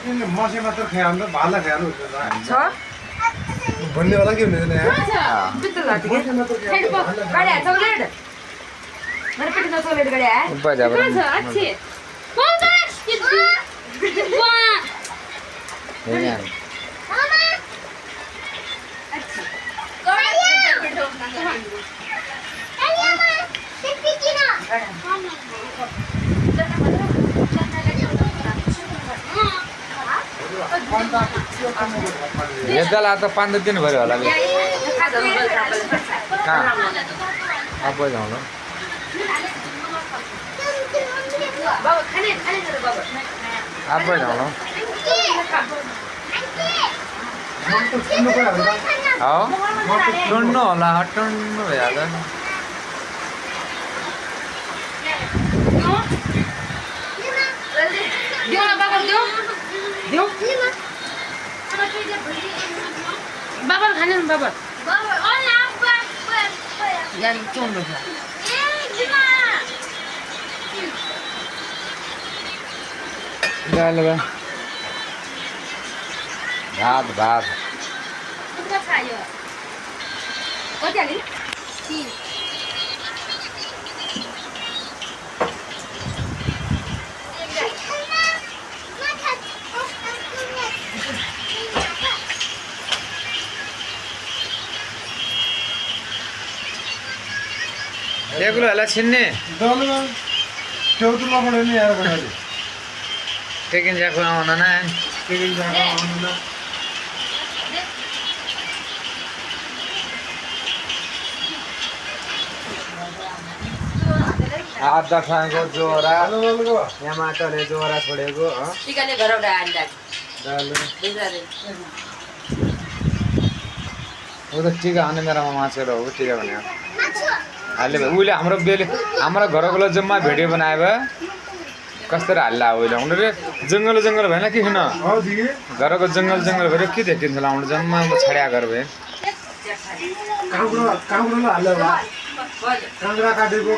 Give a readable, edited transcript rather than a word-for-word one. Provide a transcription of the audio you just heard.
मसे मात्र खायो भने त भाला खायो नि छ भन्ने वाला के हुने यार बित्तल लाटी के गाडी चौलेट मेरे पेट में चौलेट गाडी है ऊपर जा कहाँ छ अच्छी कौन सा वाह नहीं मामा अच्छी यतालाई आता 5 दिन भयो होला बे कहाँ अब जाउँ ल बाबा खाने जरा बाबा अब जाउँ ल हो टुन्नु होला टुन्नु भइहाल्छ दियो ना बाबा दियो दियो बाबा खाने ना बाबा यार क्यों लो ल ल भात भात कितना चाहिए कति हाली 3 एक्लो होला छिन्ने दलमा चौतुला पढ्यो नि यार बनाले टेकिन जाको आउन न केही जागा आउनु न आधा खाएको जोरा हेलो हेलो यहाँ माटोले जोरा छोडेको टिकाले घर उडा आन्दा दाल बिचारे ऊ त टिका हाने मेरोमा माछेर हो टिका भने हाल्ने भयो उहिले हाम्रो बेले हाम्रो घरको जम्मा भिडियो बनाए भए कस्तो हाल्ला उहिले हुनु रे जङ्गल जङ्गल भएन कि किन हो दिए घरको जङ्गल जङ्गल भएर के देखिन्छ लाउनु जम्मा छड्या घर भए काँक्रो हाल्यो बोल काँक्रा काटेको